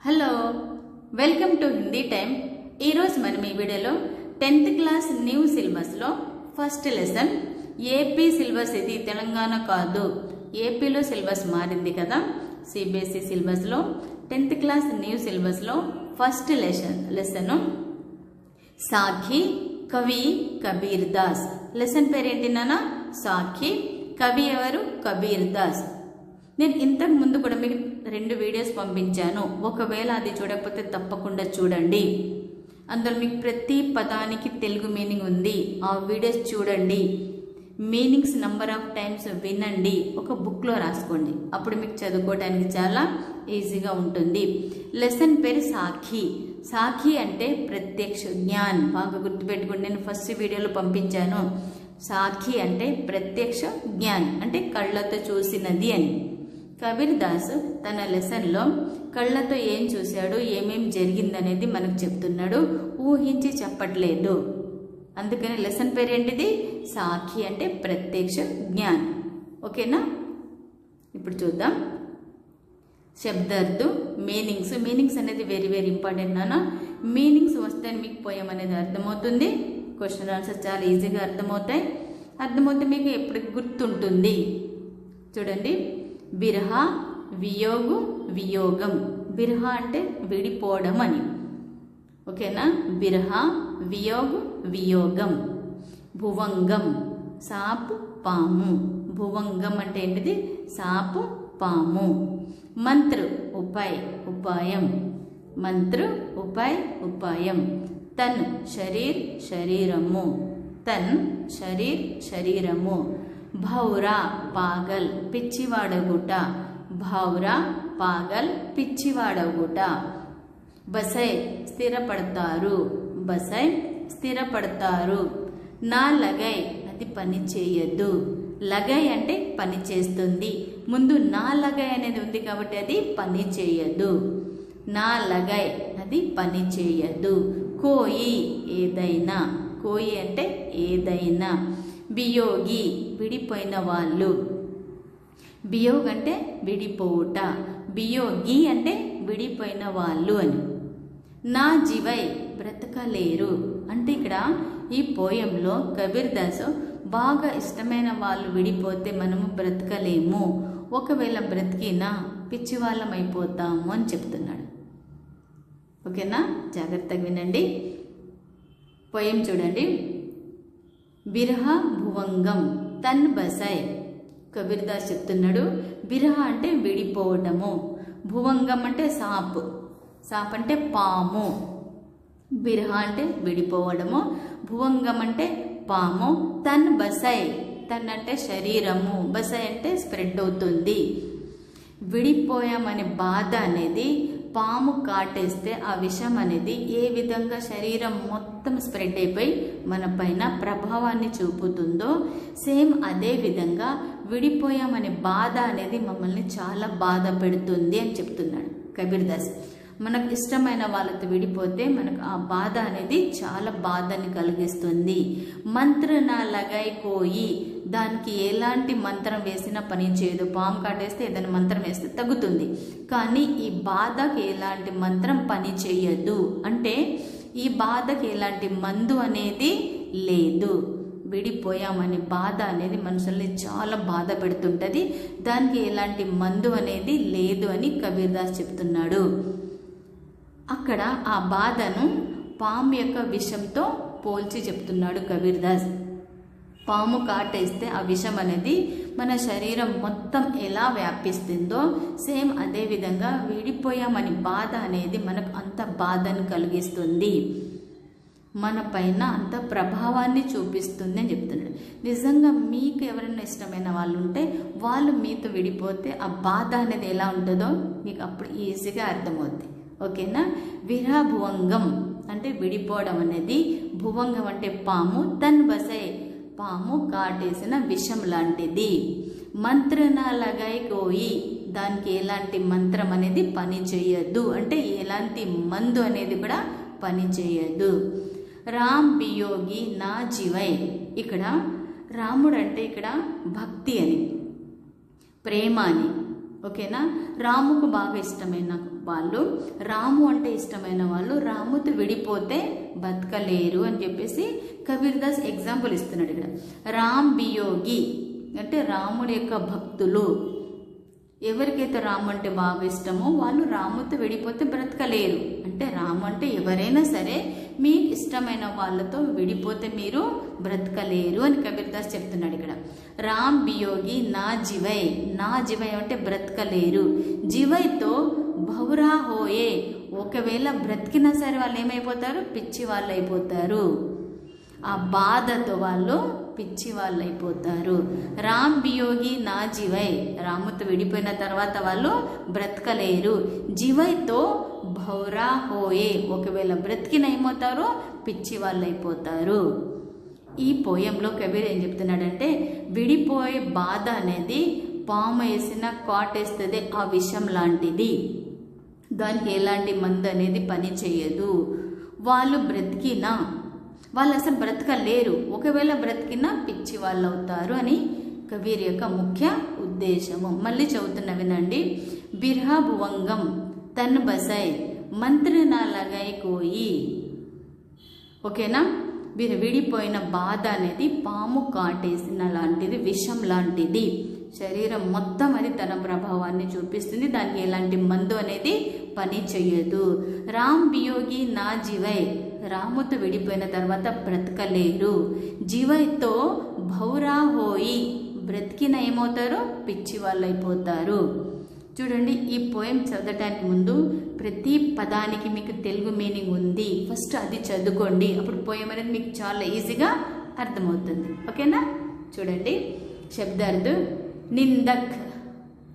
Hello welcome to Hindi time. ఈరోజు మనం ఈ వీడియోలో 10th క్లాస్ న్యూ సిలబస్లో ఫస్ట్ లెసన్ ఏపీ సిలబస్, ఇది తెలంగాణ కాదు, ఏపీలో సిలబస్ మారింది కదా। సిబిఎస్ఈ సిలబస్లో 10th క్లాస్ న్యూ సిలబస్లో ఫస్ట్ లెసన్ సాఖీ కవి కబీర్ దాస్। లెసన్ పేరేంటి నాన్న? సాఖీ, కవి ఎవరు? కబీర్ దాస్। నేను ఇంతకు ముందు కూడా మీకు 2 వీడియోస్ పంపించాను, ఒకవేళ అది చూడకపోతే తప్పకుండా చూడండి। అందులో మీకు ప్రతి పదానికి తెలుగు మీనింగ్ ఉంది, ఆ వీడియోస్ చూడండి, మీనింగ్స్ నంబర్ ఆఫ్ టైమ్స్ వినండి, ఒక బుక్లో రాసుకోండి, అప్పుడు మీకు చదువుకోవడానికి చాలా ఈజీగా ఉంటుంది। లెసన్ పేరు సాఖీ। సాఖీ అంటే ప్రత్యక్ష జ్ఞాన్, బాగా గుర్తుపెట్టుకోండి, నేను ఫస్ట్ వీడియోలో పంపించాను। సాఖీ అంటే ప్రత్యక్ష జ్ఞాన్, అంటే కళ్ళతో చూసినది అని। కబీర్ దాస్ తన లెసన్లో కళ్ళతో ఏం చూశాడు, ఏమేం జరిగిందనేది మనకు చెప్తున్నాడు, ఊహించి చెప్పట్లేదు। అందుకని లెసన్ పేరేంటిది? సాఖీ అంటే ప్రత్యక్ష జ్ఞాన్। ఓకేనా? ఇప్పుడు చూద్దాం శబ్దార్థు, మీనింగ్స్ అనేది వెరీ వెరీ ఇంపార్టెంట్ నాన్న। మీనింగ్స్ వస్తే మీకు పోయం అనేది అర్థమవుతుంది, క్వశ్చన్ ఆన్సర్ చాలా ఈజీగా అర్థమవుతే మీకు ఎప్పటికి గుర్తుంటుంది। చూడండి, బిరహ వియోగు వియోగం, బిరహ అంటే విడిపోవడం అని, ఓకేనా? బిరహ వియోగు వియోగం। భువంగం సాపు పాము, భువంగం అంటే ఏంటిది? సాపు పాము। మంత్ర ఉపాయం, మంత్ర ఉపాయం। తన్ శరీరము, తన్ శరీరము। భౌరా పాగల్ పిచ్చివాడగుట, భౌరా పాగల్ పిచ్చివాడగుట। బసై స్థిరపడతారు, నా లగై అది పని చేయదు, లగై అంటే పని చేస్తుంది, ముందు నా లగై అనేది ఉంది కాబట్టి అది పని చేయదు, నా లగై అది పని చేయదు। కోయి ఏదైనా, కోయి అంటే ఏదైనా। బియోగి విడిపోయిన వాళ్ళు, బియోగ్ అంటే విడిపోవుట, బియోగి అంటే విడిపోయిన వాళ్ళు అని। నా జీవై బ్రతకలేరు అంటే ఇక్కడ ఈ పోయంలో కబీర్ దాస్ బాగా ఇష్టమైన వాళ్ళు విడిపోతే మనము బ్రతకలేము, ఒకవేళ బ్రతికినా పిచ్చివాళ్ళం అయిపోతాము అని చెప్తున్నాడు। ఓకేనా? జాగ్రత్తగా వినండి, పోయం చూడండి। బిరహ భువంగం తన్ బసై, కబీర్ దాస్ చెప్తున్నాడు, బిరహ అంటే విడిపోవటము, భువంగం అంటే సాప్ అంటే పాము, బిరహ అంటే విడిపోవడము, భువంగం అంటే పాము। తన్ బసై, తన్ అంటే శరీరము, బసై అంటే స్ప్రెడ్ అవుతుంది। విడిపోయామనే బాధ అనేది పాము కాటేస్తే ఆ విషం అనేది ఏ విధంగా శరీరం మొత్తం స్ప్రెడ్ అయిపోయి మన పైన ప్రభావాన్ని చూపుతుందో, సేమ్ అదే విధంగా విడిపోయామనే బాధ అనేది మమ్మల్ని చాలా బాధ పెడుతుంది అని చెప్తున్నాడు కబీర్ దాస్। మనకు ఇష్టమైన వాళ్ళతో విడిపోతే మనకు ఆ బాధ అనేది చాలా బాధని కలిగిస్తుంది। మంత్ర నా లగై కోయి, దానికి ఎలాంటి మంత్రం వేసినా పని చేయదు, పాము కాటేస్తే ఏదైనా మంత్రం వేస్తే తగ్గుతుంది, కానీ ఈ బాధకి ఎలాంటి మంత్రం పని చేయదు, అంటే ఈ బాధకి ఎలాంటి మందు అనేది లేదు। విడిపోయామనే బాధ అనేది మనుషుల్ని చాలా బాధ పెడుతుంటుంది, దానికి ఎలాంటి మందు అనేది లేదు అని కబీర్ దాస్ చెప్తున్నాడు। అక్కడ ఆ బాధను పాము యొక్క విషంతో పోల్చి చెప్తున్నాడు కబీర్ దాస్। పాము కాటేస్తే ఆ విషం అనేది మన శరీరం మొత్తం ఎలా వ్యాపిస్తుందో, సేమ్ అదే విధంగా విడిపోయామని బాధ అనేది మనకు అంత బాధను కలిగిస్తుంది, మన పైన అంత ప్రభావాన్ని చూపిస్తుంది అని చెప్తున్నాడు। నిజంగా మీకు ఎవరైనా ఇష్టమైన వాళ్ళు ఉంటే వాళ్ళు మీతో విడిపోతే ఆ బాధ అనేది ఎలా ఉంటుందో మీకు అప్పుడు ఈజీగా అర్థమవుద్ది। ఓకేనా? విరభువంగం అంటే విడిపోవడం అనేది, భువంగం అంటే పాము, తన్ బసై పాము కాటేసిన విషం లాంటిది। మంత్రన లగై కోయి, దానికి ఎలాంటి మంత్రం అనేది పని చేయదు, అంటే ఎలాంటి మందు అనేది కూడా పని చేయదు। రామ్ బియోగి నా జీవై, ఇక్కడ రాముడు అంటే ఇక్కడ భక్తి అని, ప్రేమ అని, ఓకేనా? రాముకు బాగా ఇష్టమైన వాళ్ళు, రాము అంటే ఇష్టమైన వాళ్ళు రాముతో విడిపోతే బతకలేరు అని చెప్పేసి కబీర్దాస్ ఎగ్జాంపుల్ ఇస్తున్నాడు ఇక్కడ. రామ్ బియోగి అంటే రాముడి యొక్క భక్తులు, ఎవరికైతే రాము అంటే బాగా ఇష్టమో వాళ్ళు రాముతో విడిపోతే బ్రతకలేరు. అంటే రాము అంటే ఎవరైనా సరే మీ ఇష్టమైన వాళ్ళతో విడిపోతే మీరు బ్రతకలేరు అని కబీర్దాస్ చెప్తున్నాడు ఇక్కడ. రామ్ బియోగి నా జీవై, నా జీవై అంటే బ్రతకలేరు. జీవైతో భౌరా హోయే, ఒకవేళ బ్రతికినా సరే వాళ్ళు ఏమైపోతారు, పిచ్చి వాళ్ళు అయిపోతారు. ఆ బాధతో వాళ్ళు పిచ్చి వాళ్ళు అయిపోతారు. రామ్ బియోగి నా జీవై, రాముతో విడిపోయిన తర్వాత వాళ్ళు బ్రతకలేరు. జీవైతో భౌరా హోయే, ఒకవేళ బ్రతికిన ఏమవుతారు, పిచ్చి వాళ్ళు అయిపోతారు. ఈ పోయంలో కబీర్ ఏం చెప్తున్నాడంటే విడిపోయే బాధ అనేది పాము వేసిన కాటేస్తుంది, ఆ విషం లాంటిది, దానికి ఎలాంటి మందు అనేది పని చేయదు. వాళ్ళు బ్రతికినా వాళ్ళు అసలు బ్రతకలేరు, ఒకవేళ బ్రతికినా పిచ్చి వాళ్ళు అవుతారు అని కబీర్ యొక్క ముఖ్య ఉద్దేశము. మళ్ళీ చదువుతున్న వినండి. బిర్హా భువంగం తన్ బసై మంత్రి నా లగై కోయి. ఓకేనా, విడిపోయిన బాధ అనేది పాము కాటేసిన లాంటిది, విషం లాంటిది, శరీరం మొత్తం అది తన ప్రభావాన్ని చూపిస్తుంది, దానికి ఎలాంటి మందు అనేది పని చెయ్యదు. రామ్ బియోగి నా జీవై, రాముతో విడిపోయిన తర్వాత బ్రతకలేరు. జీవైతో భౌరా హోయి, బ్రతికిన ఏమవుతారు, పిచ్చి వాళ్ళు అయిపోతారు. చూడండి, ఈ పోయం చదవటానికి ముందు ప్రతి పదానికి మీకు తెలుగు మీనింగ్ ఉంది, ఫస్ట్ అది చదువుకోండి, అప్పుడు పోయం అనేది మీకు చాలా ఈజీగా అర్థమవుతుంది. ఓకేనా, చూడండి శబ్దార్థ్. నిందక్,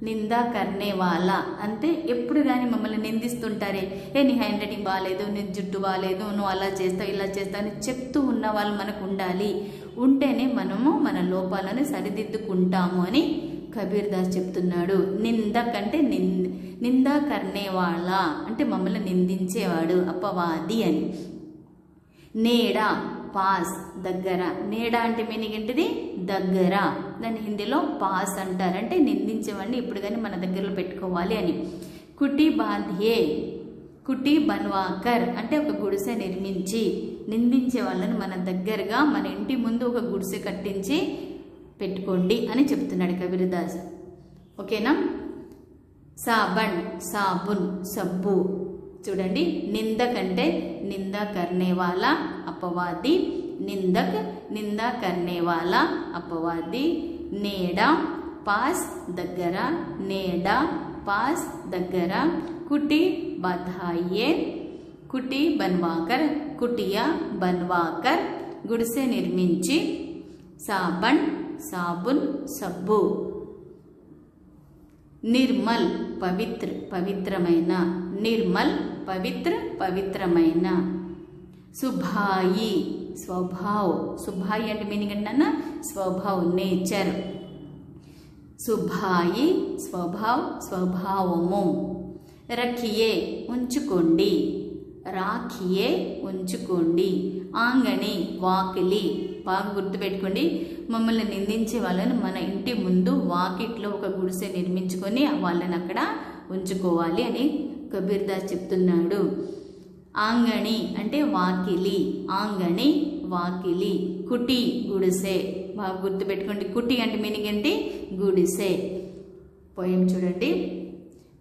నిందా కర్నే వాళ్ళ అంటే ఎప్పుడు కానీ మమ్మల్ని నిందిస్తుంటారే, నీ హ్యాండ్ రైటింగ్ బాగాలేదు, నీ జుట్టు బాగాలేదు, నువ్వు అలా చేస్తావు ఇలా చేస్తావు అని చెప్తూ ఉన్న వాళ్ళు మనకు ఉండాలి. ఉంటేనే మనము మన లోపాలను సరిదిద్దుకుంటాము అని కబీర్దాస్ చెప్తున్నాడు. నిందక్ అంటే నిందా కర్నే వాళ్ళ అంటే మమ్మల్ని నిందించేవాడు, అపవాది అని. నేడా పాస్, దగ్గర. నేడా అంటే మీనింగ్ ఏంటిది, దగ్గర. దాన్ని హిందీలో పాస్ అంటారు, అంటే నిందించేవాడిని ఇప్పుడు కానీ మన దగ్గరలో పెట్టుకోవాలి అని. కుటి బాంధ్యే, కుటి బన్వాకర్ అంటే ఒక గుడిసె నిర్మించి, నిందించే వాళ్ళని మన దగ్గరగా మన ఇంటి ముందు ఒక గుడిసె కట్టించి పెట్టుకోండి అని చెప్తున్నాడు కబీర్దాస్. ఓకేనా. సాబన్, సాబున్, సబ్బు. చూడండి, నిందక్ అంటే నిందా కర్నే వాళ్ళ, అపవాది. నిందక్ నిందా కర్నే వాళ్ళ, అపవాది. నేడా పాస్, దగ్గర. నేడా పాస్, దగ్గర. కుటి బధాయే, కుటి బన్వాకర్, కుటియా బన్వాకర్ గుడిసె నిర్మించి. సాబన్, సాబున్, సబ్బు. నిర్మల్ పవిత్ర, పవిత్రమైన. నిర్మల్ పవిత్ర, పవిత్రమైన. సుభాయి స్వభావ్, సుభాయి అంటే మీనింగ్ ఏంటన్నా స్వభావ్, నేచర్. సుభాయి స్వభావ్, స్వభావము. రఖియే ఉంచుకోండి, రాఖియే ఉంచుకోండి. ఆంగణి వాకిలి, బాగా గుర్తుపెట్టుకోండి, మమ్మల్ని నిందించే వాళ్ళని మన ఇంటి ముందు వాకిట్లో ఒక గుడిసె నిర్మించుకొని వాళ్ళని అక్కడ ఉంచుకోవాలి అని కబీర్దాస్ చెప్తున్నాడు. ఆంగణి అంటే వాకిలి, ఆంగణి వాకిలి. కుటి గుడిసె, బాగా గుర్తుపెట్టుకోండి, కుటి అంటే మీనింగ్ ఏంటి, గుడిసె. పోయం చూడండి.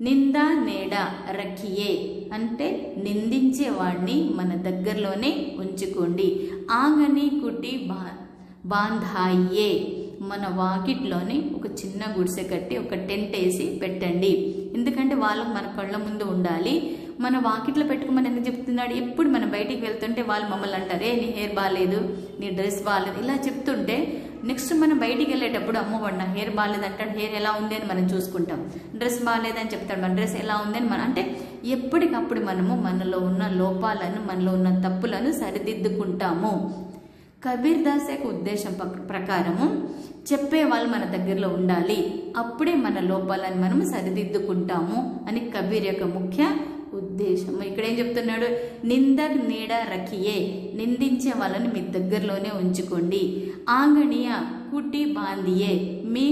నిందా నేడా రఖియే అంటే నిందించేవాడిని మన దగ్గరలోనే ఉంచుకోండి. ఆంగని కుటి బాంధాయే మన వాకిట్లోని ఒక చిన్న గుడిసె కట్టి ఒక టెంట్ వేసి పెట్టండి. ఎందుకంటే వాళ్ళు మన కళ్ళ ముందు ఉండాలి. మన వాకిట్లో పెట్టుకోమని ఎందుకు చెప్తున్నాడు, ఎప్పుడు మనం బయటికి వెళ్తుంటే వాళ్ళు మమ్మల్ని అంటారే నీ హెయిర్ బాగాలేదు, నీ డ్రెస్ బాగాలేదు, ఇలా చెప్తుంటే నెక్స్ట్ మనం బయటికి వెళ్ళేటప్పుడు అమ్మవాడు నా హెయిర్ బాగాలేదు అంటాడు, హెయిర్ ఎలా ఉంది అని మనం చూసుకుంటాం. డ్రెస్ బాగాలేదని చెప్తాడు, మన డ్రెస్ ఎలా ఉంది అని మనం అంటే ఎప్పటికప్పుడు మనము మనలో ఉన్న లోపాలను, మనలో ఉన్న తప్పులను సరిదిద్దుకుంటాము. కబీర్దాస్ యొక్క ఉద్దేశం ప్రకారము చెప్పే వాళ్ళు మన దగ్గరలో ఉండాలి, అప్పుడే మన లోపాలను మనము సరిదిద్దుకుంటాము అని కబీర్ యొక్క ముఖ్య ఉద్దేశం. ఇక్కడ ఏం చెప్తున్నాడు, నిందక్ నీడ రఖియే నిందించే వాళ్ళని మీ దగ్గరలోనే ఉంచుకోండి. ఆంగణీయ కుటి బాంధియే మీ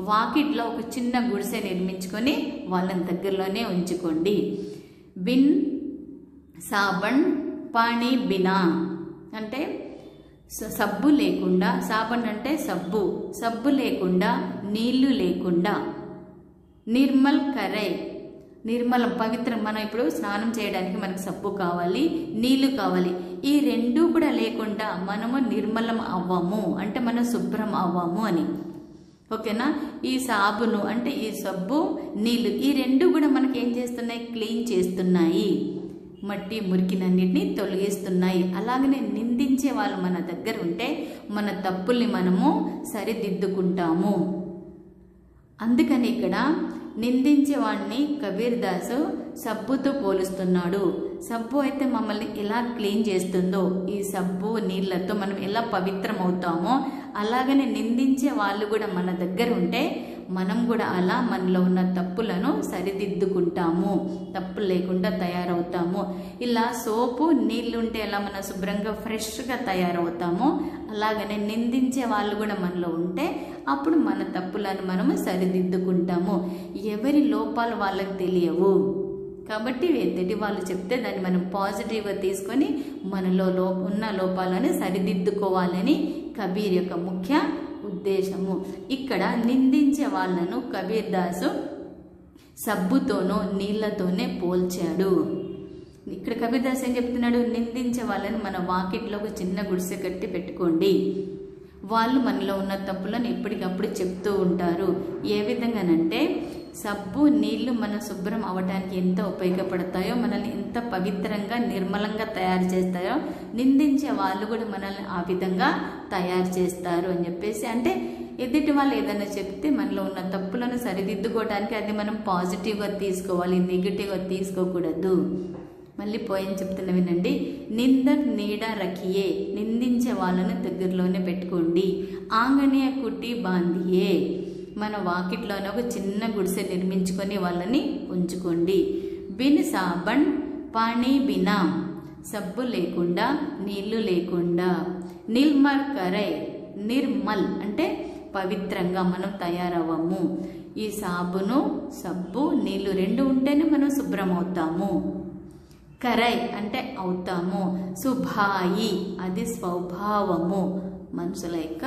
వాకిట్లో ఒక చిన్న గుడిసె నిర్మించుకొని వాళ్ళని దగ్గరలోనే ఉంచుకోండి. బిన్ సాబన్ పానీ బినా అంటే సబ్బు లేకుండా, సాబన్ అంటే సబ్బు లేకుండా, నీళ్లు లేకుండా. నిర్మల్ కరై నిర్మలం పవిత్రం. మనం ఇప్పుడు స్నానం చేయడానికి మనకు సబ్బు కావాలి, నీళ్లు కావాలి. ఈ రెండూ కూడా లేకుండా మనము నిర్మలం అవ్వము, అంటే మనం శుభ్రం అవ్వము అని. ఓకేనా? ఈ సాబును అంటే ఈ సబ్బు, నీళ్లు ఈ రెండు కూడా మనకి ఏం చేస్తున్నాయి? క్లీన్ చేస్తున్నాయి, మట్టి మురికినన్నిటిని తొలగిస్తున్నాయి. అలాగనే నిందించే వాళ్ళు మన దగ్గర ఉంటే మన తప్పుల్ని మనము సరిదిద్దుకుంటాము. అందుకని ఇక్కడ నిందించే వాడిని కబీర్ దాసు సబ్బుతో పోలుస్తున్నాడు. సబ్బు అయితే మమ్మల్ని ఎలా క్లీన్ చేస్తుందో, ఈ సబ్బు నీళ్లతో మనం ఎలా పవిత్రం అవుతామో అలాగనే నిందించే వాళ్ళు కూడా మన దగ్గర ఉంటే మనం కూడా అలా మనలో ఉన్న తప్పులను సరిదిద్దుకుంటాము, తప్పులు లేకుండా తయారవుతాము. ఇలా సోపు నీళ్లు ఉంటే ఎలా మనం శుభ్రంగా ఫ్రెష్గా తయారవుతామో అలాగనే నిందించే వాళ్ళు కూడా మనలో ఉంటే అప్పుడు మన తప్పులను మనము సరిదిద్దుకుంటాము. ఎవరి లోపాలు వాళ్ళకి తెలియవు కాబట్టి ఎదుటి వాళ్ళు చెప్తే దాన్ని మనం పాజిటివ్గా తీసుకొని మనలో ఉన్న లోపాలను సరిదిద్దుకోవాలని కబీర్ యొక్క ముఖ్య ఉద్దేశము. ఇక్కడ నిందించే వాళ్ళను కబీర్ దాసు సబ్బుతోనో నీళ్లతోనే పోల్చాడు. ఇక్కడ కబీర్ దాస్ ఏం చెప్తున్నాడు? నిందించే వాళ్ళని మన వాకిట్లో ఒక చిన్న గుడిసె కట్టి పెట్టుకోండి. వాళ్ళు మనలో ఉన్న తప్పులను ఎప్పటికప్పుడు చెప్తూ ఉంటారు. ఏ విధంగానంటే సబ్బు నీళ్లు మన శుభ్రం అవడానికి ఎంత ఉపయోగపడతాయో, మనల్ని ఎంత పవిత్రంగా నిర్మలంగా తయారు చేస్తాయో నిందించే వాళ్ళు కూడా మనల్ని ఆ విధంగా తయారు చేస్తారు అని చెప్పేసి, అంటే ఎదుటి వాళ్ళు ఏదైనా చెప్తే మనలో ఉన్న తప్పులను సరిదిద్దుకోవడానికి అది మనం పాజిటివ్గా తీసుకోవాలి, నెగిటివ్గా తీసుకోకూడదు. మళ్ళీ పోయిన చెప్తున్న వినండి. నిందక్ నీడ రఖియే నిందించే వాళ్ళను దగ్గరలోనే పెట్టుకోండి. ఆంగణీయ కుట్టి బాంధియే మన వాకిట్లోనే ఒక చిన్న గుడిసె నిర్మించుకొని వాళ్ళని ఉంచుకోండి. బిన్ సాబన్ పానీ బినా సబ్బు లేకుండా, నీళ్లు లేకుండా. నిర్మల్ కరై నిర్మల్ అంటే పవిత్రంగా మనం తయారవ్వము. ఈ సాబును, సబ్బు, నీళ్లు రెండు ఉంటేనే మనం శుభ్రం అవుతాము. కరై అంటే అవుతాము. సుభాయి అది స్వభావము, మనుషుల యొక్క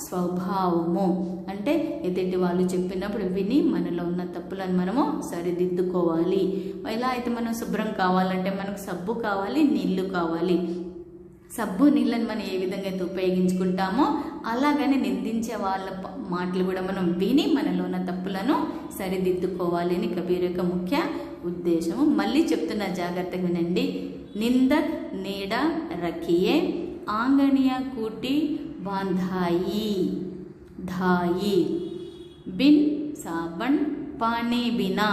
స్వభావము. అంటే ఎదుటి వాళ్ళు చెప్పినప్పుడు విని మనలో ఉన్న తప్పులను మనము సరిదిద్దుకోవాలి. ఎలా అయితే మనం శుభ్రం కావాలంటే మనకు సబ్బు కావాలి, నీళ్లు కావాలి. సబ్బు నీళ్ళని మనం ఏ విధంగా అయితే ఉపయోగించుకుంటామో అలాగనే నిందించే వాళ్ళ మాటలు కూడా మనం విని మనలో ఉన్న తప్పులను సరిదిద్దుకోవాలి అని కబీర్ యొక్క ముఖ్య ఉద్దేశము. మళ్ళీ చెప్తున్న జాగ్రత్తగా వినండి. నిందక్ నీడ రఖియే ఆంగణీయ కూటి బాంధాయి ధాయి. బిన్ సాబన్ పానీ బినా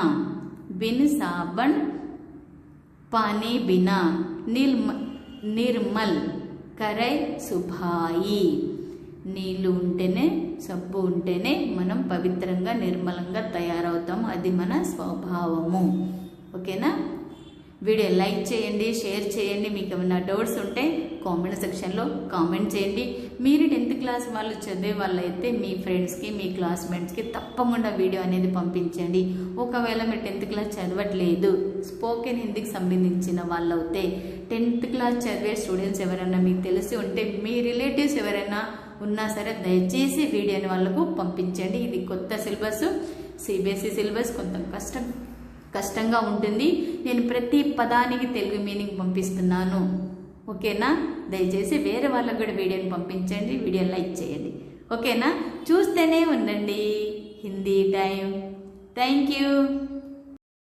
బిన్ సాబన్ పానీ బినా నిర్మల్ కరై సుభాయి. నీళ్ళు ఉంటేనే, సబ్బు ఉంటేనే మనం పవిత్రంగా నిర్మలంగా తయారవుతాము. అది మన స్వభావము. ఓకేనా? వీడియో లైక్ చేయండి, షేర్ చేయండి. మీకు ఏమైనా డౌట్స్ ఉంటే కామెంట్ సెక్షన్లో కామెంట్ చేయండి. మీరు 10th క్లాస్ వాళ్ళు చదివే వాళ్ళైతే మీ ఫ్రెండ్స్కి, మీ క్లాస్మేట్స్కి తప్పకుండా వీడియో అనేది పంపించండి. ఒకవేళ మీరు 10th క్లాస్ చదవట్లేదు, స్పోకెన్ హిందీకి సంబంధించిన వాళ్ళు అయితే 10th క్లాస్ చదివే స్టూడెంట్స్ ఎవరైనా మీకు తెలిసి ఉంటే, మీ రిలేటివ్స్ ఎవరైనా ఉన్నా సరే దయచేసి వీడియోని వాళ్ళకు పంపించండి. ఇది కొత్త సిలబస్, సిబిఎస్ఈ సిలబస్, కొంత కష్టంగా ఉంటుంది. నేను ప్రతి పదానికి తెలుగు మీనింగ్ పంపిస్తున్నాను. ఓకేనా? దయచేసి వేరే వాళ్ళకు కూడా వీడియోని పంపించండి, వీడియో లైక్ చేయండి. ఓకేనా? చూస్తూనే ఉండండి హిందీ టైం. Thank you.